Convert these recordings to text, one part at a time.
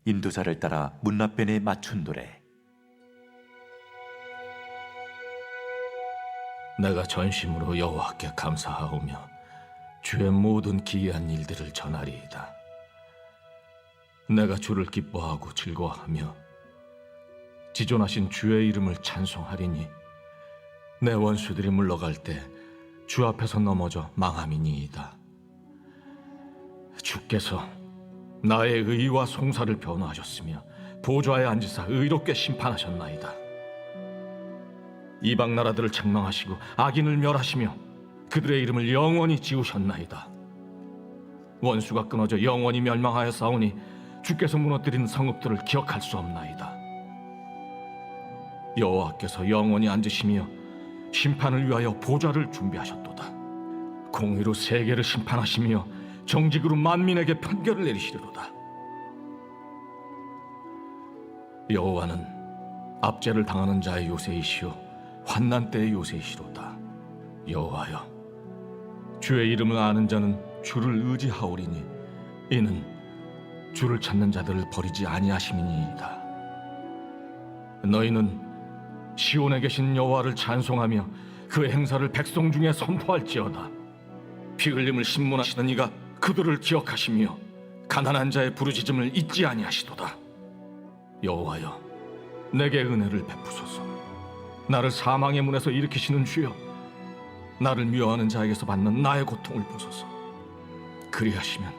인도자를 따라 문나변에 맞춘도래. 내가 전심으로 여호와께 감사하오며 주의 모든 기이한 일들을 전하리이다. 내가 주를 기뻐하고 즐거워하며 지존하신 주의 이름을 찬송하리니 내 원수들이 물러갈 때 주 앞에서 넘어져 망함이니이다. 주께서 나의 의와 송사를 변호하셨으며 보좌에 앉으사 의롭게 심판하셨나이다. 이방 나라들을 책망하시고 악인을 멸하시며 그들의 이름을 영원히 지우셨나이다. 원수가 끊어져 영원히 멸망하여 싸우니 주께서 무너뜨린 성읍들을 기억할 수 없나이다. 여호와께서 영원히 앉으시며 심판을 위하여 보좌를 준비하셨도다. 공의로 세계를 심판하시며 정직으로 만민에게 판결을 내리시리로다. 여호와는 압제를 당하는 자의 요새이시오 환난 때의 요새이시로다. 여호와여, 주의 이름을 아는 자는 주를 의지하오리니 이는 주를 찾는 자들을 버리지 아니하심이니이다. 너희는 시온에 계신 여호와를 찬송하며 그의 행사를 백성 중에 선포할지어다. 피 흘림을 신문하시는 이가 그들을 기억하시며 가난한 자의 부르짖음을 잊지 아니하시도다. 여호와여, 내게 은혜를 베푸소서. 나를 사망의 문에서 일으키시는 주여, 나를 미워하는 자에게서 받는 나의 고통을 보소서. 그리하시면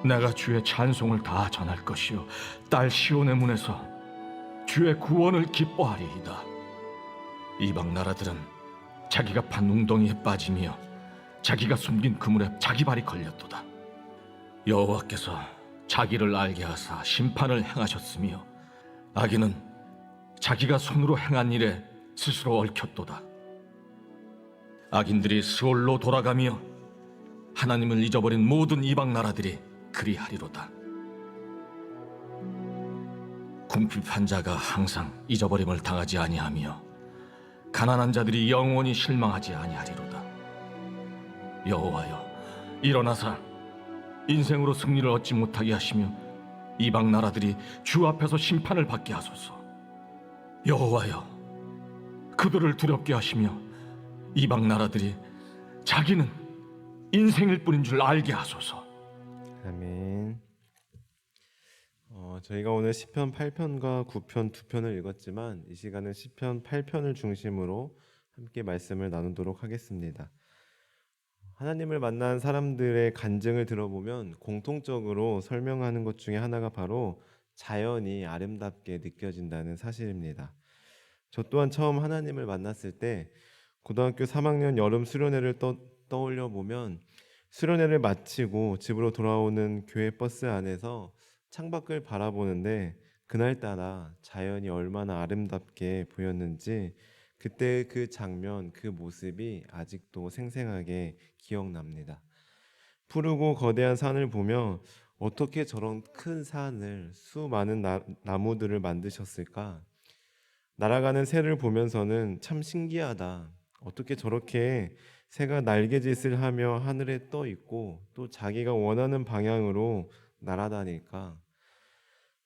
내가 주의 찬송을 다 전할 것이요 딸 시온의 문에서 주의 구원을 기뻐하리이다. 이방 나라들은 자기가 판 웅덩이에 빠지며 자기가 숨긴 그물에 자기 발이 걸렸도다. 여호와께서 자기를 알게 하사 심판을 행하셨으며 악인은 자기가 손으로 행한 일에 스스로 얽혔도다. 악인들이 스올로 돌아가며 하나님을 잊어버린 모든 이방 나라들이 그리하리로다. 궁핍한 자가 항상 잊어버림을 당하지 아니하며 가난한 자들이 영원히 실망하지 아니하리로다. 여호와여, 일어나사 인생으로 승리를 얻지 못하게 하시며 이방 나라들이 주 앞에서 심판을 받게 하소서. 여호와여, 그들을 두렵게 하시며 이방 나라들이 자기는 인생일 뿐인 줄 알게 하소서. 아멘. 저희가 오늘 시편 8편과 9편 두 편을 읽었지만 이 시간은 시편 8편을 중심으로 함께 말씀을 나누도록 하겠습니다. 하나님을 만난 사람들의 간증을 들어보면 공통적으로 설명하는 것 중에 하나가 바로 자연이 아름답게 느껴진다는 사실입니다. 저 또한 처음 하나님을 만났을 때 고등학교 3학년 여름 수련회를 떠올려 보면 수련회를 마치고 집으로 돌아오는 교회 버스 안에서 창밖을 바라보는데 그날따라 자연이 얼마나 아름답게 보였는지 그때 그 장면, 그 모습이 아직도 생생하게 기억납니다. 푸르고 거대한 산을 보며 어떻게 저런 큰 산을 수많은 나무들을 만드셨을까? 날아가는 새를 보면서는 참 신기하다. 어떻게 저렇게 새가 날개짓을 하며 하늘에 떠 있고 또 자기가 원하는 방향으로 날아다닐까?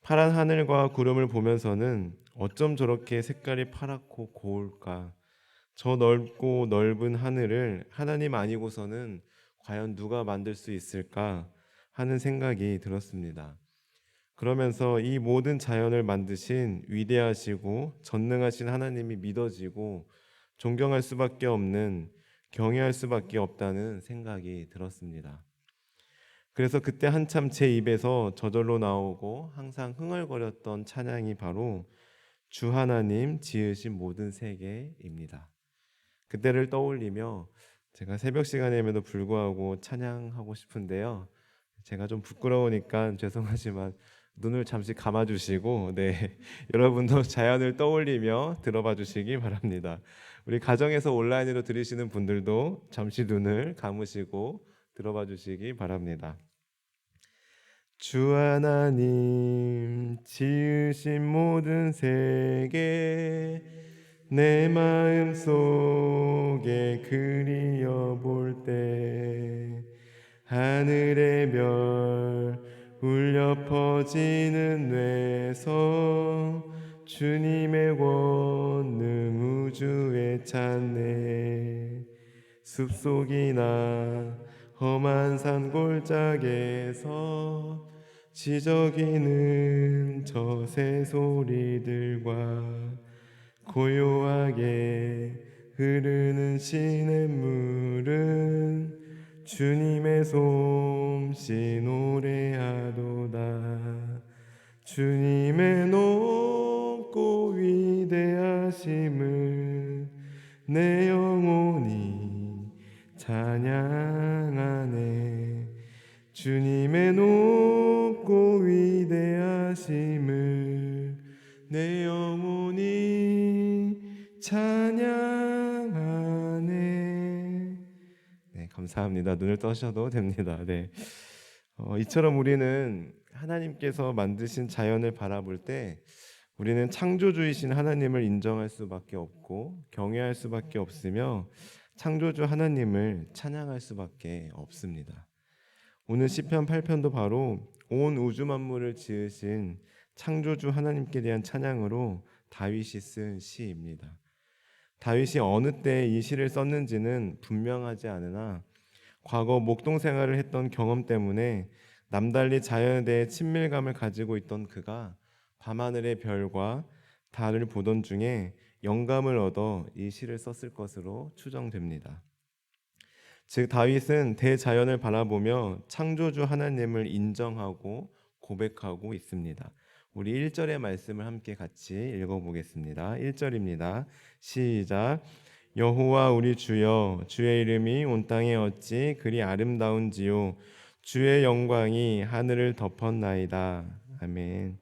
파란 하늘과 구름을 보면서는 어쩜 저렇게 색깔이 파랗고 고울까? 저 넓고 넓은 하늘을 하나님 아니고서는 과연 누가 만들 수 있을까 하는 생각이 들었습니다. 그러면서 이 모든 자연을 만드신 위대하시고 전능하신 하나님이 믿어지고 존경할 수밖에 없는, 경외할 수밖에 없다는 생각이 들었습니다. 그래서 그때 한참 제 입에서 저절로 나오고 항상 흥얼거렸던 찬양이 바로 주 하나님 지으신 모든 세계입니다. 그때를 떠올리며 제가 새벽 시간임에도 불구하고 찬양하고 싶은데요. 제가 좀 부끄러우니까 죄송하지만 눈을 잠시 감아주시고 여러분도 자연을 떠올리며 들어봐 주시기 바랍니다. 우리 가정에서 온라인으로 들으시는 분들도 잠시 눈을 감으시고 들어봐 주시기 바랍니다. 주 하나님 지으신 모든 세계 내 마음 속에 그리어 볼 때 하늘의 별 울려 퍼지는 뇌성 주님의 권능 우주에 찾네. 숲속이나 험한 산 골짜기에서 지저귀는 저 새소리들과 고요하게 흐르는 시냇물은 주님의 솜씨 노래하도다. 주님의 높고 위대하심을 내 영혼이 찬양하네. 주님의 높고 위대하심을 내 영혼이 찬양하네. 네, 감사합니다. 눈을 떠셔도 됩니다. 네. 이처럼 우리는 하나님께서 만드신 자연을 바라볼 때 우리는 창조주이신 하나님을 인정할 수밖에 없고 경외할 수밖에 없으며 창조주 하나님을 찬양할 수밖에 없습니다. 오늘 시편 8편도 바로 온 우주 만물을 지으신 창조주 하나님께 대한 찬양으로 다윗이 쓴 시입니다. 다윗이 어느 때 이 시를 썼는지는 분명하지 않으나 과거 목동 생활을 했던 경험 때문에 남달리 자연에 대해 친밀감을 가지고 있던 그가 밤하늘의 별과 달을 보던 중에 영감을 얻어 이 시를 썼을 것으로 추정됩니다. 즉 다윗은 대자연을 바라보며 창조주 하나님을 인정하고 고백하고 있습니다. 우리 1절의 말씀을 함께 같이 읽어보겠습니다. 1절입니다. 시작. 여호와 우리 주여, 주의 이름이 온 땅에 어찌 그리 아름다운지요. 주의 영광이 하늘을 덮었나이다. 아멘.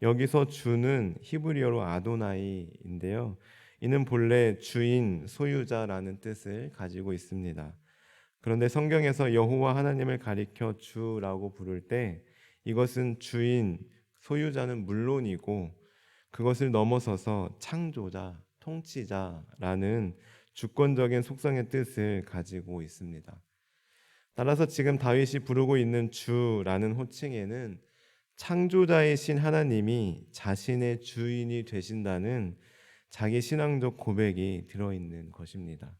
여기서 주는 히브리어로 아도나이인데요. 이는 본래 주인, 소유자라는 뜻을 가지고 있습니다. 그런데 성경에서 여호와 하나님을 가리켜 주라고 부를 때 이것은 주인, 소유자는 물론이고 그것을 넘어서서 창조자, 통치자라는 주권적인 속성의 뜻을 가지고 있습니다. 따라서 지금 다윗이 부르고 있는 주라는 호칭에는 창조자이신 하나님이 자신의 주인이 되신다는 자기 신앙적 고백이 들어있는 것입니다.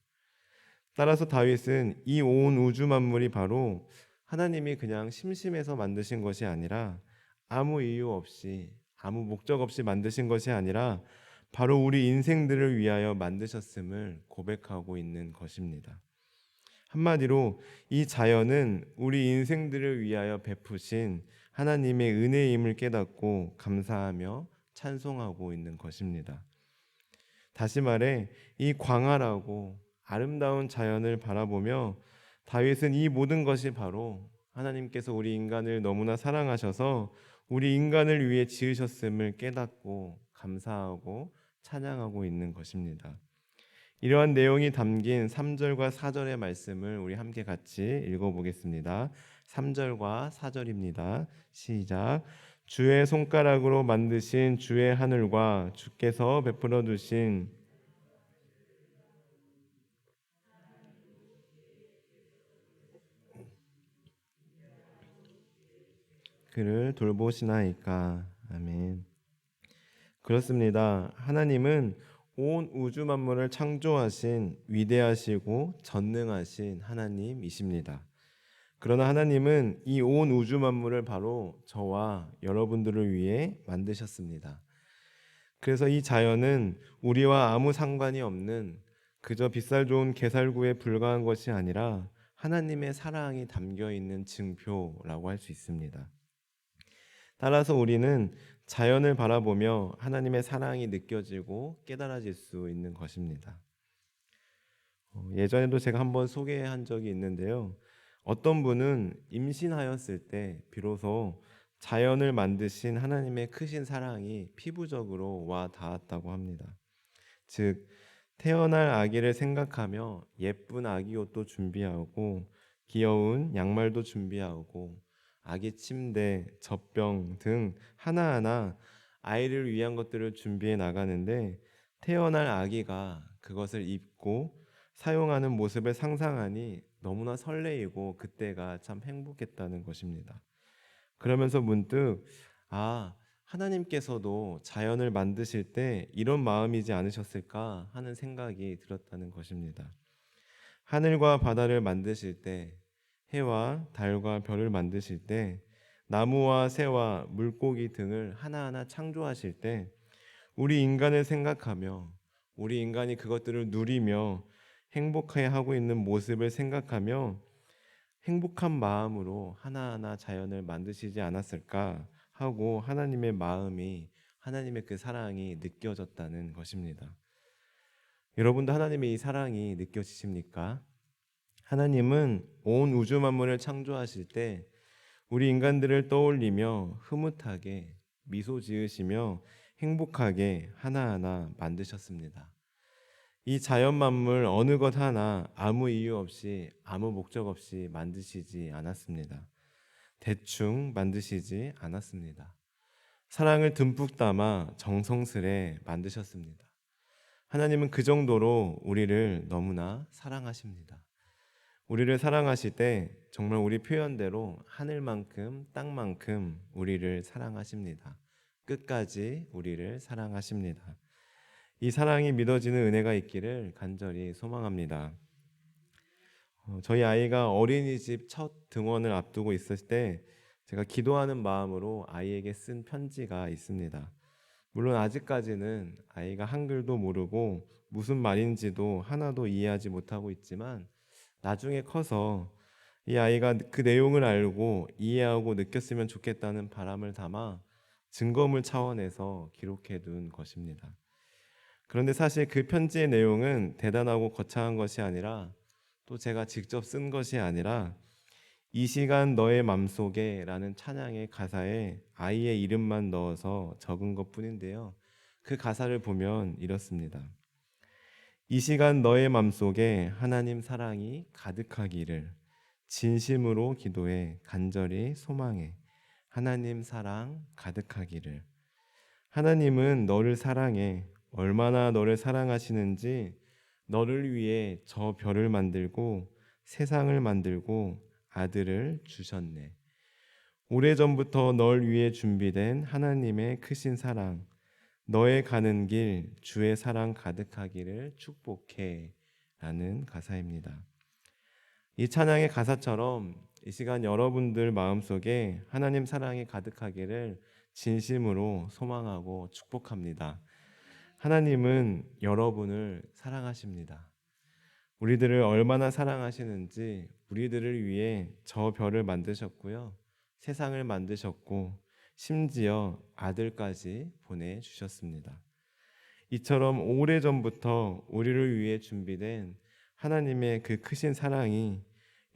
따라서 다윗은 이 온 우주 만물이 바로 하나님이 그냥 심심해서 만드신 것이 아니라 아무 이유 없이 아무 목적 없이 만드신 것이 아니라 바로 우리 인생들을 위하여 만드셨음을 고백하고 있는 것입니다. 한마디로 이 자연은 우리 인생들을 위하여 베푸신 하나님의 은혜임을 깨닫고 감사하며 찬송하고 있는 것입니다. 다시 말해 이 광활하고 아름다운 자연을 바라보며 다윗은 이 모든 것이 바로 하나님께서 우리 인간을 너무나 사랑하셔서 우리 인간을 위해 지으셨음을 깨닫고 감사하고 찬양하고 있는 것입니다. 이러한 내용이 담긴 3절과 4절의 말씀을 우리 함께 같이 읽어보겠습니다. 3절과 4절입니다. 시작. 주의 손가락으로 만드신 주의 하늘과 주께서 베풀어 두신 그를 돌보시나이까. 아멘. 그렇습니다. 하나님은 온 우주 만물을 창조하신 위대하시고 전능하신 하나님이십니다. 그러나 하나님은 이 온 우주 만물을 바로 저와 여러분들을 위해 만드셨습니다. 그래서 이 자연은 우리와 아무 상관이 없는 그저 빗살 좋은 개살구에 불과한 것이 아니라 하나님의 사랑이 담겨 있는 증표라고 할 수 있습니다. 따라서 우리는 자연을 바라보며 하나님의 사랑이 느껴지고 깨달아질 수 있는 것입니다. 예전에도 제가 한번 소개한 적이 있는데요. 어떤 분은 임신하였을 때 비로소 자연을 만드신 하나님의 크신 사랑이 피부적으로 와 닿았다고 합니다. 즉 태어날 아기를 생각하며 예쁜 아기 옷도 준비하고 귀여운 양말도 준비하고 아기 침대, 젖병 등 하나하나 아이를 위한 것들을 준비해 나가는데 태어날 아기가 그것을 입고 사용하는 모습을 상상하니 너무나 설레이고 그때가 참 행복했다는 것입니다. 그러면서 문득 하나님께서도 자연을 만드실 때 이런 마음이지 않으셨을까 하는 생각이 들었다는 것입니다. 하늘과 바다를 만드실 때, 해와 달과 별을 만드실 때, 나무와 새와 물고기 등을 하나하나 창조하실 때, 우리 인간을 생각하며 우리 인간이 그것들을 누리며 행복해 하고 있는 모습을 생각하며 행복한 마음으로 하나하나 자연을 만드시지 않았을까 하고 하나님의 마음이, 하나님의 그 사랑이 느껴졌다는 것입니다. 여러분도 하나님의 이 사랑이 느껴지십니까? 하나님은 온 우주 만물을 창조하실 때 우리 인간들을 떠올리며 흐뭇하게 미소 지으시며 행복하게 하나하나 만드셨습니다. 이 자연 만물 어느 것 하나 아무 이유 없이 아무 목적 없이 만드시지 않았습니다. 대충 만드시지 않았습니다. 사랑을 듬뿍 담아 정성스레 만드셨습니다. 하나님은 그 정도로 우리를 너무나 사랑하십니다. 우리를 사랑하실 때 정말 우리 표현대로 하늘만큼 땅만큼 우리를 사랑하십니다. 끝까지 우리를 사랑하십니다. 이 사랑이 믿어지는 은혜가 있기를 간절히 소망합니다. 저희 아이가 어린이집 첫 등원을 앞두고 있을 때 제가 기도하는 마음으로 아이에게 쓴 편지가 있습니다. 물론 아직까지는 아이가 한글도 모르고 무슨 말인지도 하나도 이해하지 못하고 있지만 나중에 커서 이 아이가 그 내용을 알고 이해하고 느꼈으면 좋겠다는 바람을 담아 증거물 차원에서 기록해 둔 것입니다. 그런데 사실 그 편지의 내용은 대단하고 거창한 것이 아니라 또 제가 직접 쓴 것이 아니라 이 시간 너의 맘속에 라는 찬양의 가사에 아이의 이름만 넣어서 적은 것 뿐인데요. 그 가사를 보면 이렇습니다. 이 시간 너의 맘속에 하나님 사랑이 가득하기를 진심으로 기도해 간절히 소망해 하나님 사랑 가득하기를. 하나님은 너를 사랑해. 얼마나 너를 사랑하시는지 너를 위해 저 별을 만들고 세상을 만들고 아들을 주셨네. 오래전부터 널 위해 준비된 하나님의 크신 사랑, 너의 가는 길 주의 사랑 가득하기를 축복해 라는 가사입니다. 이 찬양의 가사처럼 이 시간 여러분들 마음속에 하나님 사랑이 가득하기를 진심으로 소망하고 축복합니다. 하나님은 여러분을 사랑하십니다. 우리들을 얼마나 사랑하시는지 우리들을 위해 저 별을 만드셨고요. 세상을 만드셨고 심지어 아들까지 보내주셨습니다. 이처럼 오래전부터 우리를 위해 준비된 하나님의 그 크신 사랑이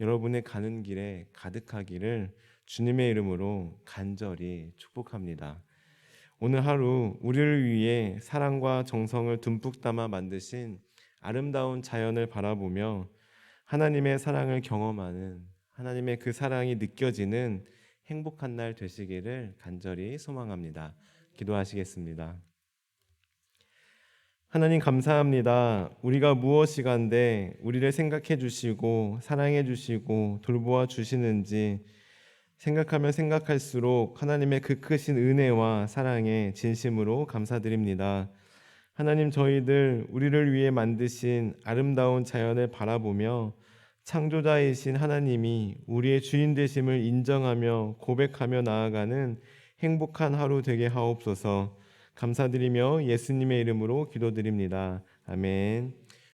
여러분의 가는 길에 가득하기를 주님의 이름으로 간절히 축복합니다. 오늘 하루 우리를 위해 사랑과 정성을 듬뿍 담아 만드신 아름다운 자연을 바라보며 하나님의 사랑을 경험하는, 하나님의 그 사랑이 느껴지는 행복한 날 되시기를 간절히 소망합니다. 기도하시겠습니다. 하나님 감사합니다. 우리가 무엇이간데 우리를 생각해 주시고 사랑해 주시고 돌보아 주시는지 생각하면 생각할수록 하나님의 그 크신 은혜와 사랑에 진심으로 감사드립니다. 하나님, 저희들 우리를 위해 만드신 아름다운 자연을 바라보며 창조자이신 하나님이 우리의 주인 되심을 인정하며 고백하며 나아가는 행복한 하루 되게 하옵소서. 감사드리며 예수님의 이름으로 기도드립니다. 아멘.